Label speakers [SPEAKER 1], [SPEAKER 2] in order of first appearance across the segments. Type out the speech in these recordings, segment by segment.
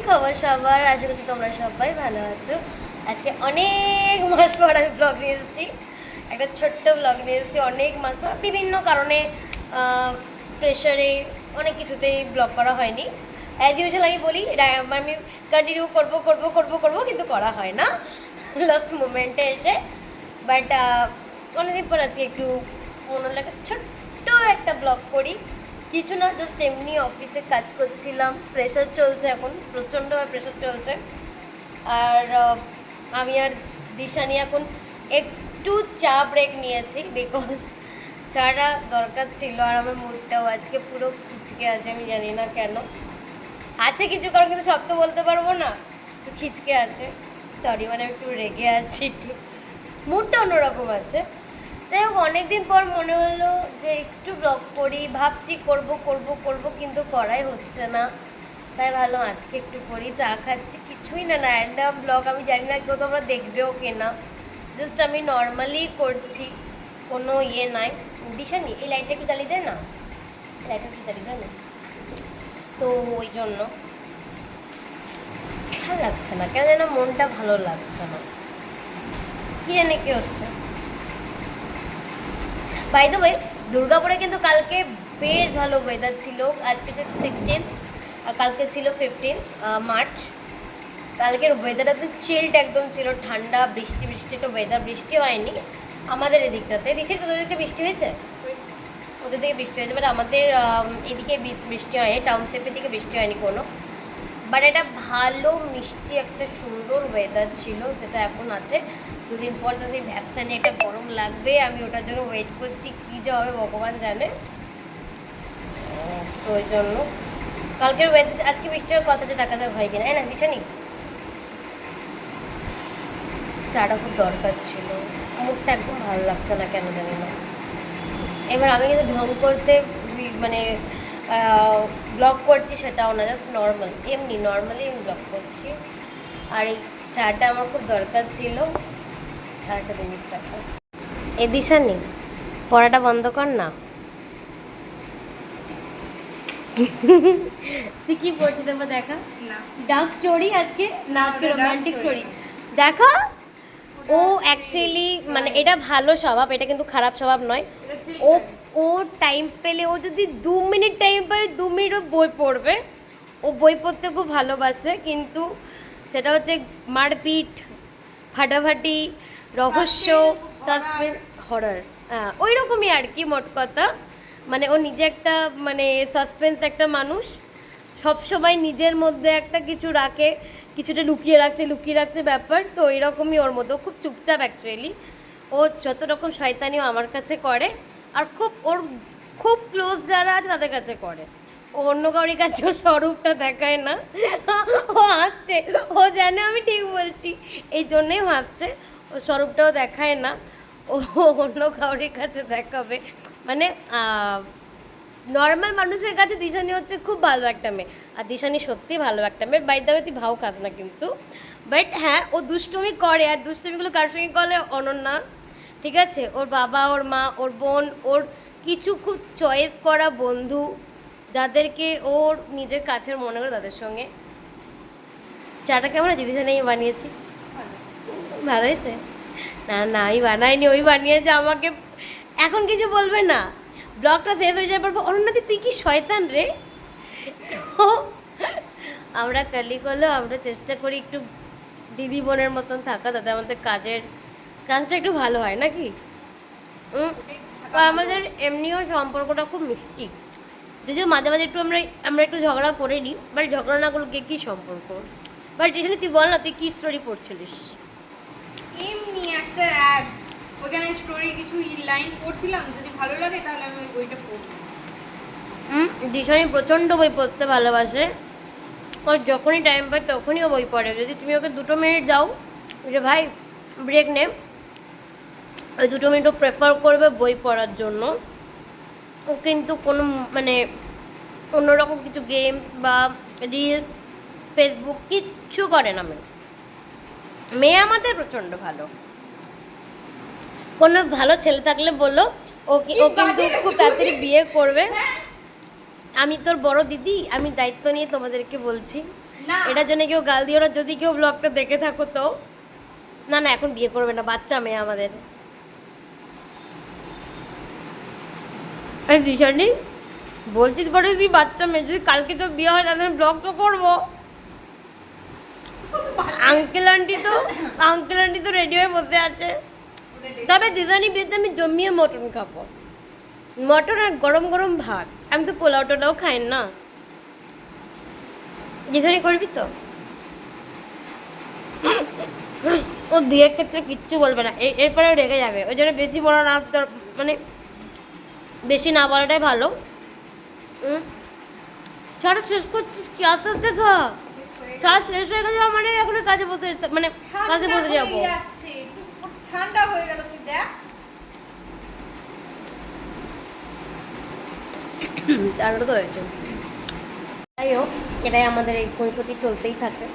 [SPEAKER 1] খবর সবার? আশা করছি তোমরা সবাই ভালো আছো। আজকে অনেক মাস পর আমি ব্লগ নিয়ে এসেছি, একটা ছোট্ট ব্লগ নিয়ে এসেছি। অনেক মাস পর বিভিন্ন কারণে, প্রেশারে, অনেক কিছুতেই ব্লগ করা হয়নি। অ্যাজ ইউজুয়াল আমি বলি আমি কন্টিনিউ করবো করবো করবো করবো, কিন্তু করা হয় না লাস্ট মোমেন্টে এসে। বাট অনেকদিন পর আজকে একটু মনে লাগে ছোট্ট একটা ব্লগ করি। কিছু না, জাস্ট এমনি অফিসে কাজ করছিলাম, প্রেশার চলছে, এখন প্রচণ্ড প্রেশার চলছে। আর আমি আর দিশানি এখন একটু চা ব্রেক নিয়েছি, বিকজ চাটা দরকার ছিল। আর আমার মুডটাও আজকে পুরো খিচকে আছে, আমি জানি না কেন আছে কিছু কারণ, কিন্তু সব তো বলতে পারবো না। একটু খিচকে আছে, সরি, মানে আমি একটু রেগে আছি, একটু মুডটা অন্যরকম আছে। যাই হোক, অনেকদিন পর মনে হলো যে একটু ব্লগ করি, ভাবছি করব করব করব, কিন্তু করাই হচ্ছে না। তাই ভালো আজকে একটু করি। চা খাচ্ছি, কিছুই না, র্যান্ডাম ব্লগ। আমি জানি না কেউ তোমরা দেখবেও কিনা, জাস্ট আমি নর্মালি করছি, কোনো ইয়ে নাই। দিশানি এই লাইটটা একটু জ্বালিয়ে দেয় না, লাইটটা একটু জ্বালিয়ে দেয় না, তো ওই জন্য ভালো লাগছে না, কেন যেন মনটা ভালো লাগছে না, কি জানি কি হচ্ছে। বাই দ্য ওয়ে, দুর্গাপুরে কিন্তু কালকে বেশ ভালো ওয়েদার ছিল। আজকে হচ্ছে 16 আর কালকে ছিল 15 মার্চ। কালকের ওয়েদারটা চিল্ড একদম ছিল, ঠান্ডা, বৃষ্টি বৃষ্টি একটা ওয়েদার। বৃষ্টি হয়নি আমাদের এদিকটাতে। দিচ্ছি তোদের দিকটা বৃষ্টি হয়েছে? ওদের দিকে বৃষ্টি হয়েছে, বাট আমাদের এদিকে বৃষ্টি হয়নি, টাউনশিপের দিকে বৃষ্টি হয়নি কোনো। বাট এটা ভালো মিষ্টি একটা সুন্দর ওয়েদার ছিল, যেটা এখন আছে। দুদিন পর তো সেই ভ্যাপসানে একটা গরম লাগবে, আমি ওটার জন্য ওয়েট করছি, কী যে হবে ভগবান জানে। তো ওই জন্য কালকের ওয়েদার, আজকে বৃষ্টির কথা যে দেখা হয় কিনা, না দিশানি চাটা খুব দরকার ছিল। মুখটা একদম ভালো লাগছে না, কেন জানি না। এবার আমি কিন্তু ঢং করতে মানে ব্লগ করছি সেটাও না, জাস্ট নর্মাল, এমনি নর্মালি আমি ব্লগ করছি। আর এই চাটা আমার খুব দরকার ছিল। আর একটা জিনিস দেখো, এ দিশা নেই, পড়াটা বন্ধ কর না। তুই কি পড়ছিস দেখো, দেখা
[SPEAKER 2] না
[SPEAKER 1] ডার্ক স্টোরি আজকে না, আজকে রোমান্টিক স্টোরি দেখা। ও অ্যাকচুয়ালি মানে এটা ভালো স্বভাব, এটা কিন্তু খারাপ স্বভাব নয়। ও ও টাইম পেলে, ও যদি 2 মিনিট টাইম পায়, 2 মিনিটও বই পড়বে। ও বই পড়তে খুব ভালোবাসে, কিন্তু সেটা হচ্ছে মারপিট, ফাটাফাটি, রহস্য, সাসপেন্স, হরর, হ্যাঁ ওই রকমই আর কি, মোট কথা। মানে ও নিজে একটা মানে সাসপেন্স একটা মানুষ, সব সময় নিজের মধ্যে একটা কিছু রাখে, কিছুটা লুকিয়ে রাখছে ব্যাপার। তো এরকমই ওর মধ্যে, খুব চুপচাপ অ্যাকচুয়ালি। ও যত রকম শয়তানিও আমার কাছে করে, আর ওর খুব ক্লোজ যারা আছে তাদের কাছে করে। ও অন্য কারোর কাছেও স্বরূপটা দেখায় না। ও হাসছে, ও জানে আমি ঠিক বলছি, এই জন্যেই হাসছে। ও স্বরূপটাও দেখায় না, ও অন্য কারোর কাছে দেখাবে। মানে নর্মাল মানুষের কাছে দিশানি হচ্ছে খুব ভালো একটা মেয়ে, আর দিশানি সত্যি ভালো একটা মেয়ে। বাই দ্য ওয়ে, তুই ভাও খাস না কিন্তু। বাট হ্যাঁ, ও দুষ্টুমি করে, আর দুষ্টুমিগুলো কার সঙ্গে করলে, অনন্যা, ঠিক আছে, ওর বাবা, ওর মা, ওর বোন, ওর কিছু খুব চয়েস করা বন্ধু, যাদেরকে ওর নিজের কাছের মনে করে, তাদের সঙ্গে। চাটা কেমন আছে? দিশানি আমি বানিয়েছি, ভালো হয়েছে? না না, আমি বানাইনি, ওই বানিয়েছে আমাকে। এখন কিছু বলবে না, ব্লগটা শেষ হয়ে যাওয়ার পর অরুণাদি তুই কি শয়তান রে। তো আমরা কালি করলেও আমরা চেষ্টা করি একটু দিদি বোনের মতন থাকা, তাতে আমাদের কাজটা একটু ভালো হয় নাকি। তো আমাদের এমনিও সম্পর্কটা খুব মিষ্টি, যদিও মাঝে মাঝে একটু আমরা একটু ঝগড়া করে নিই, বাট ঝগড়া না করলে কী সম্পর্ক। বাট টিউশনে তুই বল না, তুই কী স্টোরি পড়ছিলিস?
[SPEAKER 2] এমনি একটা অ্যাড, ওখানে স্টোরি কিছু লাইন পড়ছিলাম, যদি ভালো লাগে তাহলে আমি ওই বইটা পড়ব।
[SPEAKER 1] দিশানি প্রচণ্ড বই পড়তে ভালোবাসে, ওর যখনই টাইম পায় তখনই ও বই পড়ে। যদি তুমি ওকে 2 মিনিট দাও যে ভাই ব্রেক নে, ওই 2 মিনিট ও প্রেফার করবে বই পড়ার জন্য। ও কিন্তু কোনো মানে অন্যরকম কিছু গেমস বা রিলস, ফেসবুক কিচ্ছু করে না। মেয়ে আমাদের প্রচণ্ড ভালো। কোনো ভালো ছেলে থাকলে বললো, ও কিন্তু খুব তাড়াতাড়ি বিয়ে করবে। আমি তোর বড় দিদি, আমি দায়িত্ব নিয়ে তোমাদেরকে বলছি।
[SPEAKER 2] না
[SPEAKER 1] এটার জন্য কেউ গাল দিও না, যদি কেউ ব্লগটা দেখে থাকো তো। না না, এখন বিয়ে করবে না, বাচ্চা মেয়ে আমাদের। আরে দিশানি, বলছিস বড় দিদি বাচ্চা মেয়ে, যদি কালকে তো বিয়ে হয় তাহলে ব্লগ তো করবো। আঙ্কেল আন্টি তো রেডি হয়ে বসে আছে। তবে দিদানি বিয়েতে আমি জমিয়ে মটন খাবো, মটন আর গরম গরম ভাত। আমি তো পোলাও টোলাও খাই না। দিদানি করবি তো? ও বিয়ের ক্ষেত্রে কিচ্ছু বলবে না, এরপরে রেগে যাবে, ওই জন্য বেশি বলা না, তোর মানে বেশি না বলাটাই ভালো। ছাড়া শেষ করছিস কি? আস্তে আস্তে খা। ছাড়া শেষ হয়ে গেছে মানে এখন কাজে বসে মানে কাজে বসে যাবো।
[SPEAKER 2] ঠান্ডা হয়ে গেল, তুই দেখ।
[SPEAKER 1] তারপরে তো হয়েছে। যাই হোক, এটাই আমাদের এই খুনসুটি চলতেই থাকে।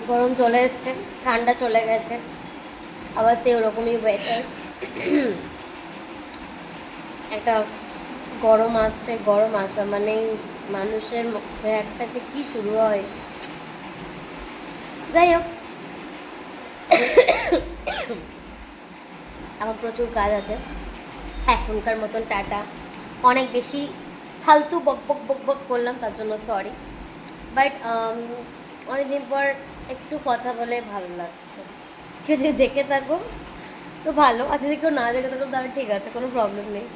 [SPEAKER 1] গরম চলে এসছে, ঠান্ডা চলে গেছে, আবার সেই ওরকমই ওয়েদার। একটা গরম আসছে, গরম আসা মানেই মানুষের মধ্যে একটা যে কি শুরু হয়। যাই হোক, আমার প্রচুর কাজ আছে এখনকার মতন। টাটা। অনেক বেশি ফালতু বক বক বক বক করলাম, তার জন্য সরি। বাট অনেকদিন পর একটু কথা বলে ভালো লাগছে। কেউ যদি দেখে থাকো তো ভালো, আর যদি কেউ না দেখে থাকো তাহলে ঠিক আছে, কোনো প্রবলেম নেই।